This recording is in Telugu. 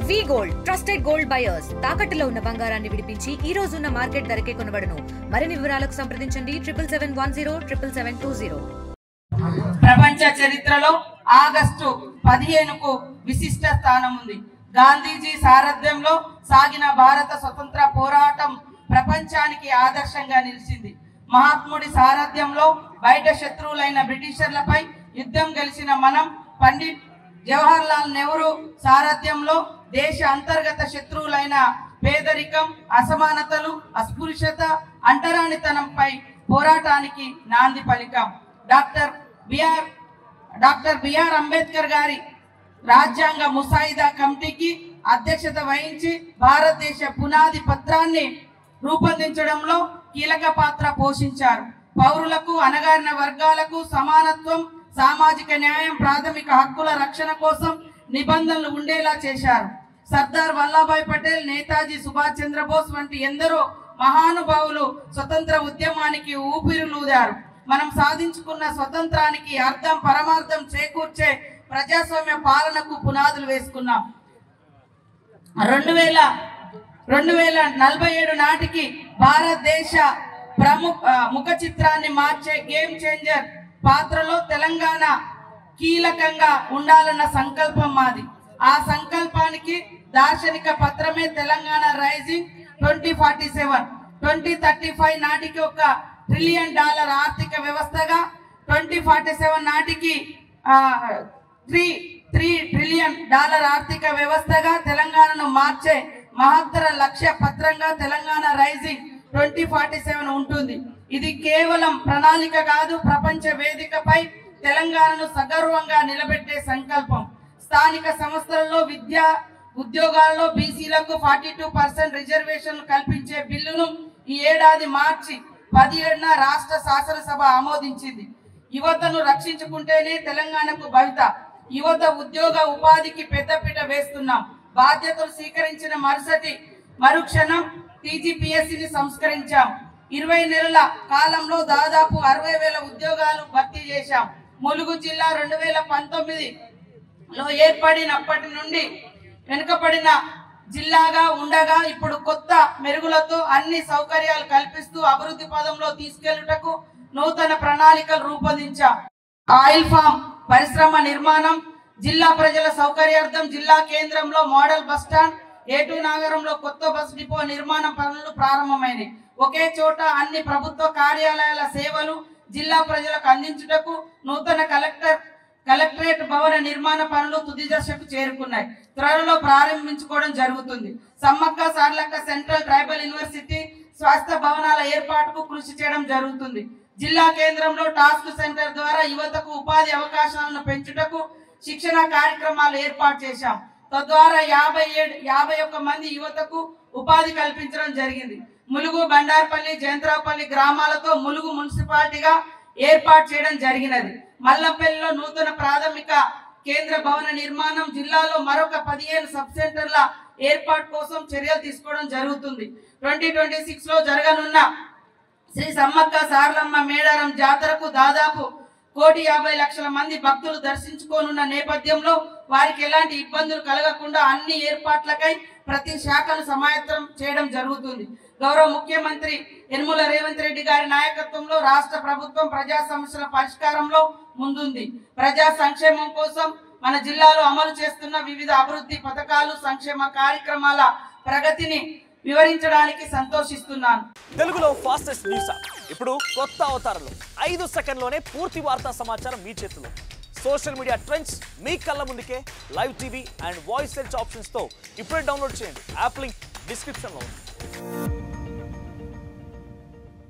వి గోల్డ్ ట్రస్టెడ్ గోల్డ్ బయర్స్ తాకట్టులో ఉన్న బంగారాన్ని విడిపించి ఈ రోజు ఉన్న మార్కెట్ ధరకే కొనబడును. మరిన్ని వివరాలకు సంప్రదించండి 77107720. ప్రపంచ చరిత్రలో ఆగస్టు 15కు విశిష్ట స్థానం ఉంది. గాంధీజీ సారథ్యంలో సాగిన భారత స్వతంత్ర పోరాటం ప్రపంచానికి ఆదర్శంగా నిలిచింది. మహాత్ముడి సారథ్యంలో బయట శత్రువులైన బ్రిటిషర్లపై యుద్ధం గెలిచిన మనం, పండిట్ జవహర్ లాల్ నెహ్రూ సారథ్యంలో దేశ అంతర్గత శత్రువులైన పేదరికం, అసమానతలు, అస్పృశ్యత, అంటరానితనంపై పోరాటానికి నాంది పలికాం. డాక్టర్ బిఆర్ అంబేద్కర్ గారి రాజ్యాంగ ముసాయిదా కమిటీకి అధ్యక్షత వహించి భారతదేశ పునాది పత్రాన్ని రూపొందించడంలో కీలక పాత్ర పోషించారు. పౌరులకు, అణగారిన వర్గాలకు సమానత్వం, సామాజిక న్యాయం, ప్రాథమిక హక్కుల రక్షణ కోసం నిబంధనలు ఉండేలా చేశారు. సర్దార్ వల్లభాయ్ పటేల్, నేతాజీ సుభాష్ చంద్రబోస్ వంటి ఎందరో మహానుభావులు స్వతంత్ర ఉద్యమానికి ఊపిరులూదారు. మనం సాధించుకున్న స్వతంత్రానికి అర్థం పరమార్థం చేకూర్చే ప్రజాస్వామ్య పాలనకు పునాదులు వేసుకున్నాం. 2047 నాటికి భారతదేశ ముఖ చిత్రాన్ని మార్చే గేమ్ చేంజర్ పాత్రలో తెలంగాణ కీలకంగా ఉండాలన్న సంకల్పం మాది. ఆ సంకల్పానికి దార్శనిక పత్రమే తెలంగాణ రైజింగ్ 2047. 2035 నాటికి $1 ట్రిలియన్ ఆర్థిక వ్యవస్థగా, 2047 నాటికి $3 ట్రిలియన్ ఆర్థిక వ్యవస్థగా తెలంగాణను మార్చే మహత్తర లక్ష్య పత్రంగా తెలంగాణ రైజింగ్ 2047 ఉంటుంది. ఇది కేవలం ప్రణాళిక కాదు, ప్రపంచ వేదికపై తెలంగాణను సగర్వంగా నిలబెట్టే సంకల్పం. స్థానిక సంస్థలలో విద్యా ఉద్యోగాల్లో బీసీలకు 42% రిజర్వేషన్లు కల్పించే బిల్లును ఈ ఏడాది మార్చి 17న రాష్ట్ర శాసనసభ ఆమోదించింది. యువతను రక్షించుకుంటేనే తెలంగాణకు భవిత. యువత ఉద్యోగ ఉపాధికి పెద్దపీట వేస్తున్నాం. బాధ్యతలు స్వీకరించిన మరుక్షణం టీజీపీఎస్సీని సంస్కరించాం. 20 నెలల కాలంలో దాదాపు 60,000 ఉద్యోగాలు భర్తీ చేశాం. ములుగు జిల్లా 2019లో ఏర్పడినప్పటి నుండి వెనుకబడిన జిల్లాగా ఉండగా ఇప్పుడు కొత్త మెరుగులతో అన్ని సౌకర్యాలు కల్పిస్తూ అభివృద్ధి పదంలో తీసుకెళ్లుటకు నూతన ప్రణాళికలు రూపొందించాం. ఆయిల్ ఫామ్ పరిశ్రమ నిర్మాణం, జిల్లా ప్రజల సౌకర్యార్థం జిల్లా కేంద్రంలో మోడల్ బస్టాండ్, ఏటూ నాగరంలో కొత్త బస్ డిపో నిర్మాణ పనులు ప్రారంభమైనవి. ఒకే చోట అన్ని ప్రభుత్వ కార్యాలయాల సేవలు జిల్లా ప్రజలకు అందించుటకు నూతన కలెక్టరేట్ భవన నిర్మాణ పనులు తుది దశకు చేరుకున్నాయి. త్వరలో ప్రారంభించుకోవడం జరుగుతుంది. సమ్మక్క సార్లక్క సెంట్రల్ ట్రైబల్ యూనివర్సిటీ స్వాస్థ్య భవనాల ఏర్పాటుకు కృషి చేయడం జరుగుతుంది. జిల్లా కేంద్రంలో టాస్క్ సెంటర్ ద్వారా యువతకు ఉపాధి అవకాశాలను పెంచుటకు శిక్షణ కార్యక్రమాలు ఏర్పాటు చేశాం. తద్వారా 51 మంది యువతకు ఉపాధి కల్పించడం జరిగింది. ములుగు, బండార్పల్లి, జయంత్రావుపల్లి గ్రామాలతో ములుగు మున్సిపాలిటీగా ఏర్పాటు చేయడం జరిగినది. మల్లంపల్లిలో నూతన ప్రాథమిక కేంద్ర భవన నిర్మాణం, జిల్లాలో మరొక 15 సబ్ సెంటర్ల ఏర్పాటు కోసం చర్యలు తీసుకోవడం జరుగుతుంది. 2026లో జరగనున్న శ్రీ సమ్మక్క సారలమ్మ మేడారం జాతరకు దాదాపు 1,50,00,000 మంది భక్తులు దర్శించుకోనున్న నేపథ్యంలో వారికి ఎలాంటి ఇబ్బందులు కలగకుండా అన్ని ఏర్పాట్లకై ప్రతి శాఖను సమాయత్తం చేయడం జరుగుతుంది. గౌరవ ముఖ్యమంత్రి యనమల రేవంత్ రెడ్డి గారి నాయకత్వంలో రాష్ట్ర ప్రభుత్వం ప్రజా సమస్యల పరిష్కారంలో ముందుంది. ప్రజా సంక్షేమం కోసం మన జిల్లాలో అమలు చేస్తున్న వివిధ అభివృద్ధి పథకాలు, సంక్షేమ కార్యక్రమాల ప్రగతిని వివరించడానికి సంతోషిస్తున్నాను. తెలుగులో ఫాస్టెస్ట్ న్యూస్ ఇప్పుడు కొత్త అవతారంలో 5 సెకండ్లోనే పూర్తి వార్తా సమాచారం మీ చేతిలో. సోషల్ మీడియా ట్రెండ్స్ మీ కళ్ళ ముందుకే live TV and voice search options తో ఇప్పుడే డౌన్లోడ్ చేయండి. యాప్ లింక్ డిస్క్రిప్షన్ లో ఉంది.